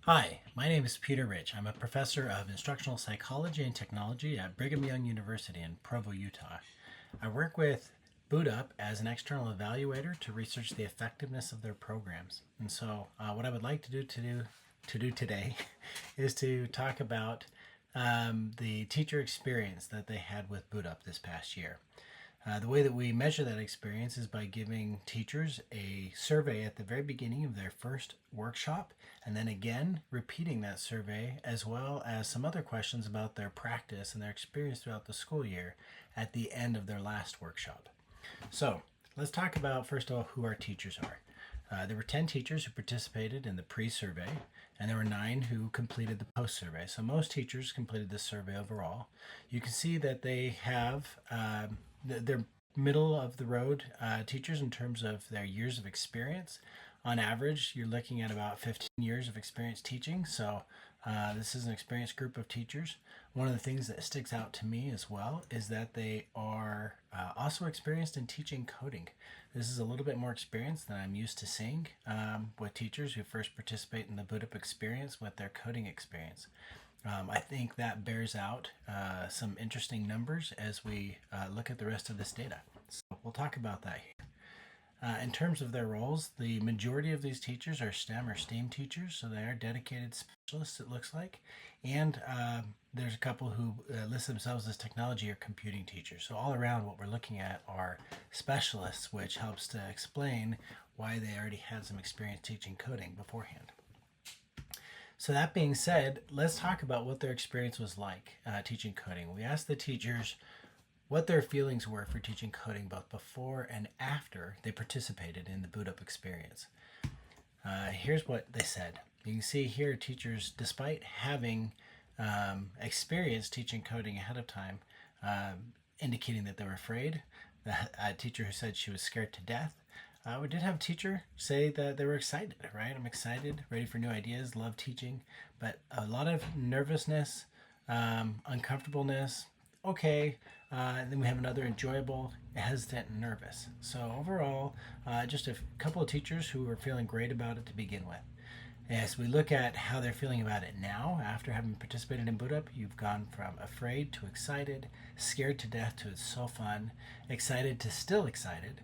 Hi, my name is Peter Rich. I'm a professor of instructional psychology and technology at Brigham Young University in Provo, Utah. I work with BootUp as an external evaluator to research the effectiveness of their programs. And so, what I would like to do today is to talk about the teacher experience that they had with BootUp this past year. The way that we measure that experience is by giving teachers a survey at the very beginning of their first workshop, and then again repeating that survey, as well as some other questions about their practice and their experience throughout the school year at the end of their last workshop. So let's talk about, first of all, who our teachers are. There were 10 teachers who participated in the pre-survey, and there were 9 who completed the post-survey. So most teachers completed this survey overall. You can see that they have they're middle of the road teachers in terms of their years of experience. On average, you're looking at about 15 years of experience teaching. So this is an experienced group of teachers. One of the things that sticks out to me as well is that they are also experienced in teaching coding. This is a little bit more experience than I'm used to seeing with teachers who first participate in the BootUp experience with their coding experience. I think that bears out some interesting numbers as we look at the rest of this data. So we'll talk about that here. In terms of their roles, the majority of these teachers are STEM or STEAM teachers, so they are dedicated specialists, it looks like. And there's a couple who list themselves as technology or computing teachers. So all around, what we're looking at are specialists, which helps to explain why they already had some experience teaching coding beforehand. So that being said, let's talk about what their experience was like teaching coding. We asked the teachers what their feelings were for teaching coding both before and after they participated in the BootUp experience. Here's what they said. You can see here teachers, despite having experience teaching coding ahead of time, indicating that they were afraid. A teacher who said she was scared to death. We did have a teacher say that they were excited, right? I'm excited, ready for new ideas, love teaching, but a lot of nervousness, uncomfortableness, okay. Then we have another enjoyable, hesitant, and nervous. So overall, just a couple of teachers who were feeling great about it to begin with. As we look at how they're feeling about it now, after having participated in BootUp, you've gone from afraid to excited, scared to death to it's so fun, excited to still excited,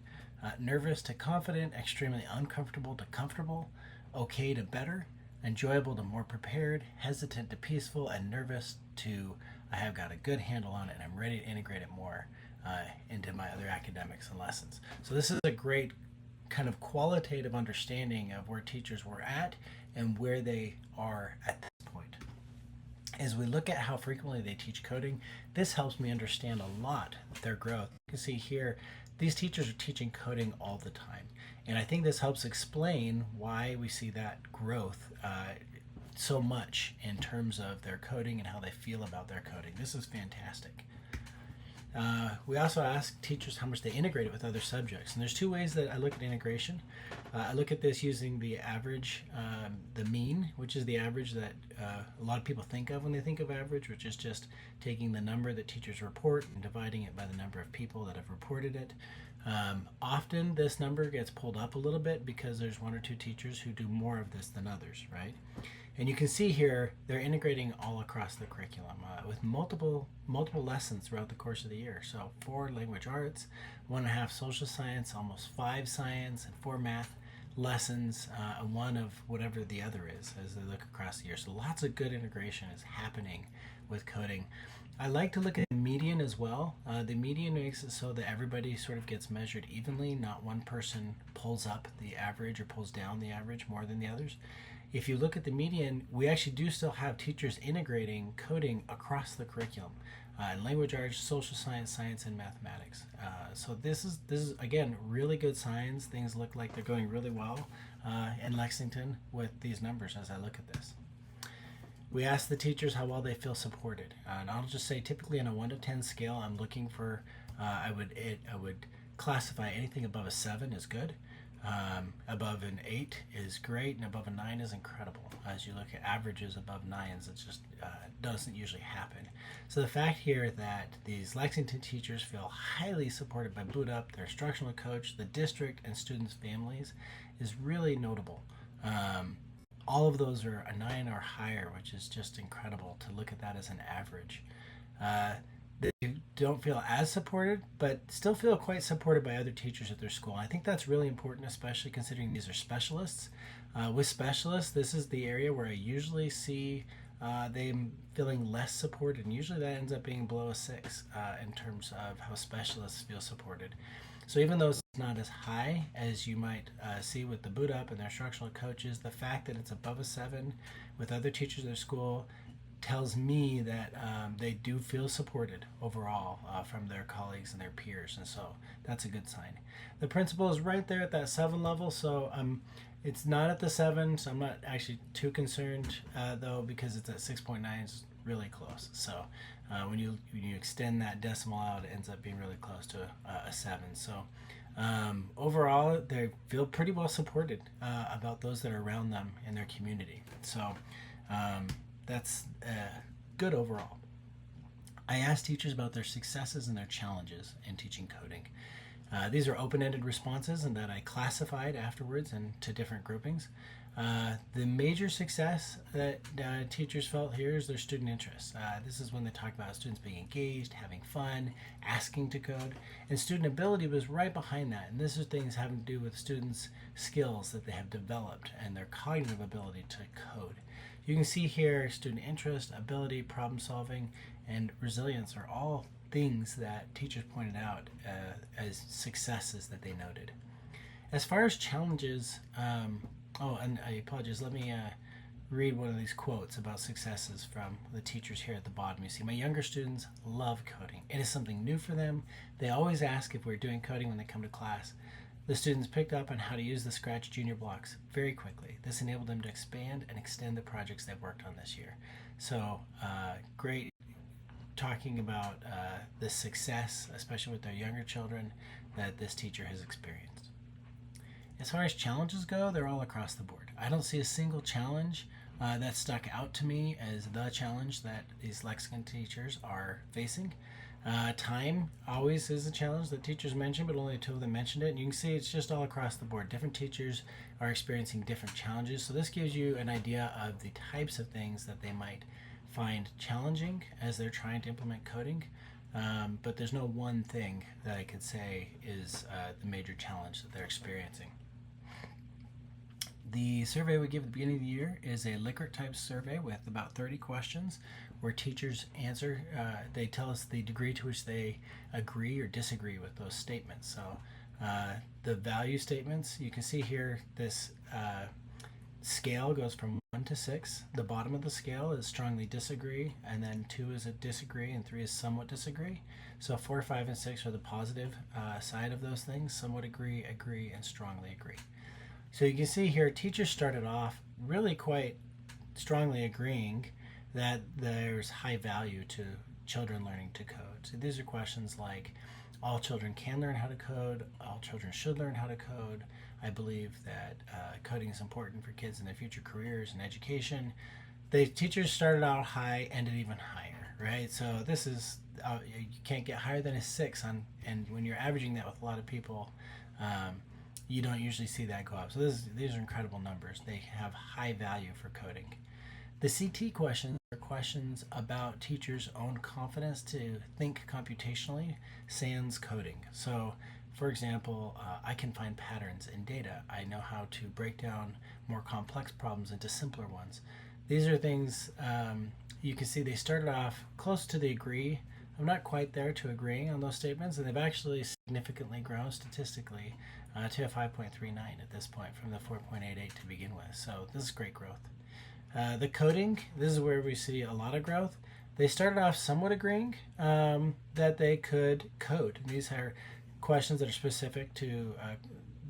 nervous to confident, extremely uncomfortable to comfortable, okay to better, enjoyable to more prepared, hesitant to peaceful, and nervous to I have got a good handle on it and I'm ready to integrate it more into my other academics and lessons. So this is a great kind of qualitative understanding of where teachers were at and where they are at this point. As we look at how frequently they teach coding, this helps me understand a lot their growth. You can see here, these teachers are teaching coding all the time. And I think this helps explain why we see that growth so much in terms of their coding and how they feel about their coding. This is fantastic. We also ask teachers how much they integrate it with other subjects. And there's 2 ways that I look at integration. I look at this using the average, the mean, which is the average that a lot of people think of when they think of average, which is just taking the number that teachers report and dividing it by the number of people that have reported it. Often this number gets pulled up a little bit because there's 1 or 2 teachers who do more of this than others, right? And you can see here they're integrating all across the curriculum with multiple lessons throughout the course of the year. So 4 language arts, 1.5 social science, almost 5 science, and 4 math lessons, and 1 of whatever the other is as they look across the year. So lots of good integration is happening with coding. I like to look at the median as well. The median makes it so that everybody sort of gets measured evenly, not one person pulls up the average or pulls down the average more than the others. If you look at the median, we actually do still have teachers integrating coding across the curriculum. Language arts, social science, science, and mathematics. So this is again really good signs. Things look like they're going really well in Lexington with these numbers as I look at this. We ask the teachers how well they feel supported, and I'll just say typically on a 1 to 10 scale, I'm looking for I would classify anything above a 7 as good. Above an 8 is great, and above a 9 is incredible. As you look at averages above 9s, it just doesn't usually happen. So the fact here that these Lexington teachers feel highly supported by BootUp, their instructional coach, the district, and students' families is really notable. all of those are a 9 or higher, which is just incredible to look at that as an average. Uh, they don't feel as supported, but still feel quite supported by other teachers at their school. I think that's really important, especially considering these are specialists. With specialists, this is the area where I usually see them feeling less supported, and usually that ends up being below a 6 in terms of how specialists feel supported. So even though it's not as high as you might see with the boot up and their instructional coaches, the fact that it's above a 7 with other teachers at their school tells me that they do feel supported overall from their colleagues and their peers, and so that's a good sign. The principal is right there at that 7 level, so it's not at the 7, so I'm not actually too concerned though, because it's at 6.9. It's really close. So when you extend that decimal out, it ends up being really close to a 7. So overall, they feel pretty well supported about those that are around them in their community. So that's good overall. I asked teachers about their successes and their challenges in teaching coding. These are open-ended responses and that I classified afterwards into different groupings. The major success that teachers felt here is their student interest. This is when they talk about students being engaged, having fun, asking to code, and student ability was right behind that. And this is things having to do with students' skills that they have developed and their cognitive ability to code. You can see here student interest, ability, problem solving, and resilience are all things that teachers pointed out as successes that they noted. As far as challenges, and I apologize, let me read one of these quotes about successes from the teachers here at the bottom. You see, my younger students love coding. It is something new for them. They always ask if we're doing coding when they come to class. The students picked up on how to use the Scratch Junior blocks very quickly. This enabled them to expand and extend the projects they've worked on this year. So great talking about the success, especially with their younger children, that this teacher has experienced. As far as challenges go, they're all across the board. I don't see a single challenge that stuck out to me as the challenge that these Lexington teachers are facing. Time always is a challenge that teachers mention, but only 2 of them mentioned it. And you can see it's just all across the board. Different teachers are experiencing different challenges. So this gives you an idea of the types of things that they might find challenging as they're trying to implement coding. But there's no one thing that I could say is the major challenge that they're experiencing. The survey we give at the beginning of the year is a Likert type survey with about 30 questions where teachers answer. They tell us the degree to which they agree or disagree with those statements. So the value statements, you can see here this scale goes from 1 to 6. The bottom of the scale is strongly disagree, and then 2 is a disagree, and 3 is somewhat disagree. So 4, 5, and 6 are the positive side of those things: somewhat agree, agree, and strongly agree. So you can see here teachers started off really quite strongly agreeing that there's high value to children learning to code. So these are questions like, all children can learn how to code, all children should learn how to code. I believe that coding is important for kids in their future careers and education. The teachers started out high, ended even higher, right? So this is, you can't get higher than a 6 on, and when you're averaging that with a lot of people, you don't usually see that go up. So these are incredible numbers. They have high value for coding. The CT questions are questions about teachers' own confidence to think computationally, sans coding. So, for example, I can find patterns in data. I know how to break down more complex problems into simpler ones. These are things you can see they started off close to the agree. I'm not quite there to agreeing on those statements, and they've actually significantly grown statistically to a 5.39 at this point from the 4.88 to begin with. So this is great growth. The coding, this is where we see a lot of growth. They started off somewhat agreeing that they could code. These are questions that are specific to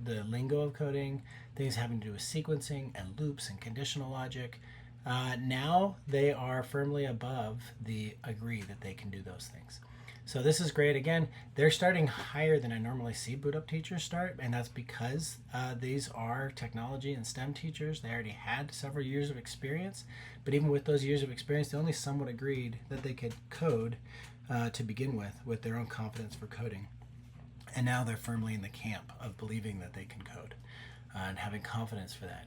the lingo of coding, things having to do with sequencing and loops and conditional logic. Now they are firmly above the agree that they can do those things. So this is great. Again, they're starting higher than I normally see boot up teachers start, and that's because these are technology and STEM teachers. They already had several years of experience, but even with those years of experience, they only somewhat agreed that they could code to begin with their own confidence for coding. And now they're firmly in the camp of believing that they can code and having confidence for that.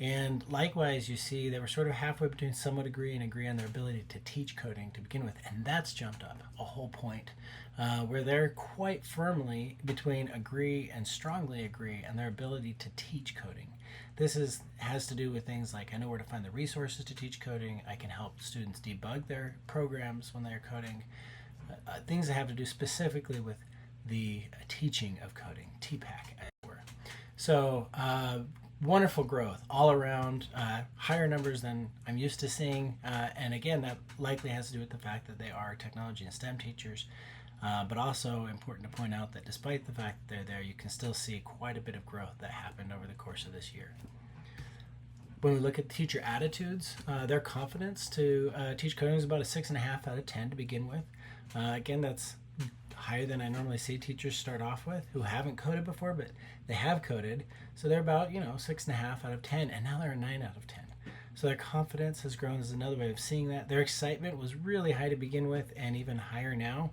And likewise, you see they were sort of halfway between somewhat agree and agree on their ability to teach coding to begin with, and that's jumped up a whole point, where they're quite firmly between agree and strongly agree on their ability to teach coding. This has to do with things like I know where to find the resources to teach coding, I can help students debug their programs when they're coding, things that have to do specifically with the teaching of coding, TPAC as it were. So wonderful growth all around, higher numbers than I'm used to seeing, and again that likely has to do with the fact that they are technology and STEM teachers, but also important to point out that despite the fact that they're there, you can still see quite a bit of growth that happened over the course of this year. When we look at teacher attitudes, their confidence to teach coding is about a 6.5 out of 10 to begin with. Again, that's higher than I normally see teachers start off with who haven't coded before, but they have coded. So they're about 6.5 out of 10, and now they're a 9 out of 10. So their confidence has grown is another way of seeing that. Their excitement was really high to begin with and even higher now.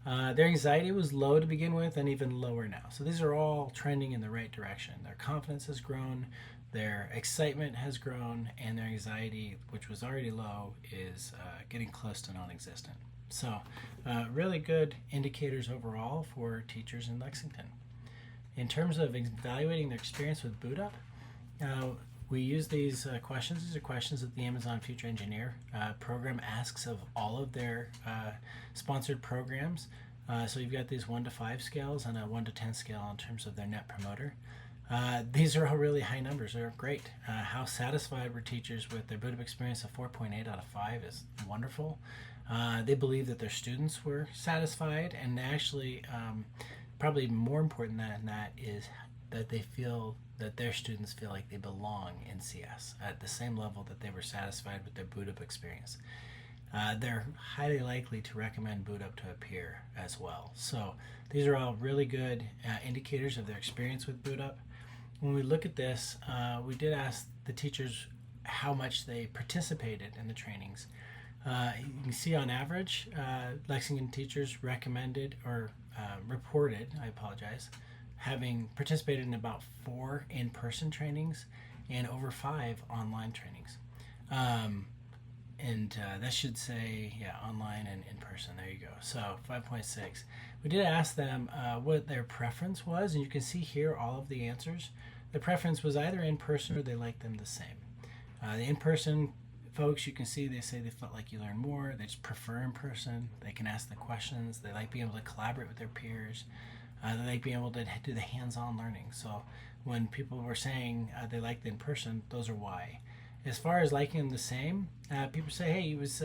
Their anxiety was low to begin with and even lower now. So these are all trending in the right direction. Their confidence has grown, their excitement has grown, and their anxiety, which was already low, is getting close to non-existent. So really good indicators overall for teachers in Lexington. In terms of evaluating their experience with BootUp, we use these questions. These are questions that the Amazon Future Engineer program asks of all of their sponsored programs. So you've got these 1 to 5 scales and a 1 to 10 scale in terms of their net promoter. These are all really high numbers. They're great. How satisfied were teachers with their BootUp experience of 4.8 out of 5 is wonderful. They believe that their students were satisfied, and actually, probably more important than that is that they feel that their students feel like they belong in CS at the same level that they were satisfied with their BootUp experience. They're highly likely to recommend BootUp to a peer as well. So these are all really good indicators of their experience with BootUp. When we look at this, we did ask the teachers how much they participated in the trainings. You can see on average, Lexington teachers recommended or reported, having participated in about 4 in-person trainings and over 5 online trainings. And that should say, online and in person. There you go. So 5.6. We did ask them what their preference was, and you can see here all of the answers. The preference was either in person or they liked them the same. The in-person folks, you can see they say they felt like you learn more. They just prefer in person. They can ask the questions. They like being able to collaborate with their peers. They like being able to do the hands-on learning. So when people were saying they liked the in person, those are why. As far as liking them the same, people say, hey, it was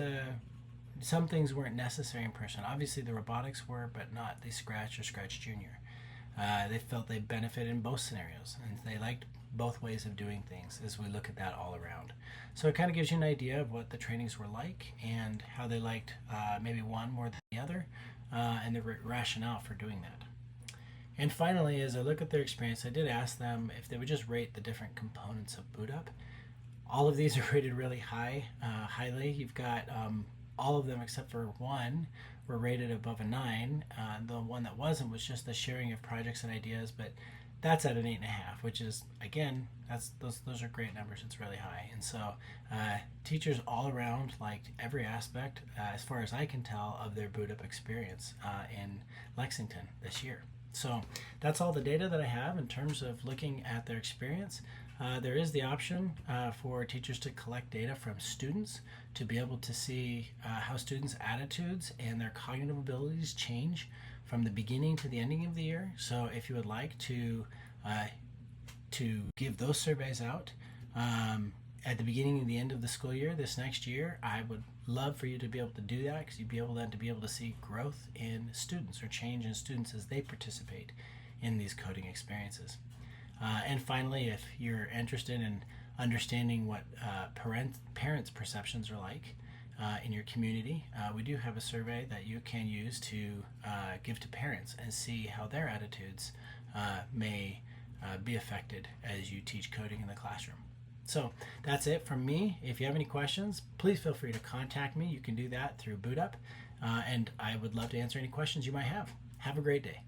some things weren't necessary in person. Obviously the robotics were, but not the Scratch or Scratch Junior. They felt they benefited in both scenarios, and they liked both ways of doing things as we look at that all around. So it kind of gives you an idea of what the trainings were like and how they liked maybe one more than the other, and the rationale for doing that. And finally, as I look at their experience, I did ask them if they would just rate the different components of BootUp. All of these are rated really highly. You've got all of them except for one were rated above a 9. The one that wasn't was just the sharing of projects and ideas, but that's at an 8.5, which is, again, those are great numbers. It's really high. And so teachers all around liked every aspect, as far as I can tell, of their BootUp experience in Lexington this year. So that's all the data that I have in terms of looking at their experience. There is the option for teachers to collect data from students to be able to see how students' attitudes and their cognitive abilities change from the beginning to the ending of the year. So if you would like to give those surveys out at the beginning and the end of the school year this next year, I would love for you to be able to do that, because you'd be able then to be able to see growth in students or change in students as they participate in these coding experiences. And finally, if you're interested in understanding what parents' perceptions are like in your community, we do have a survey that you can use to give to parents and see how their attitudes may be affected as you teach coding in the classroom. So that's it from me. If you have any questions, please feel free to contact me. You can do that through BootUp, and I would love to answer any questions you might have. Have a great day.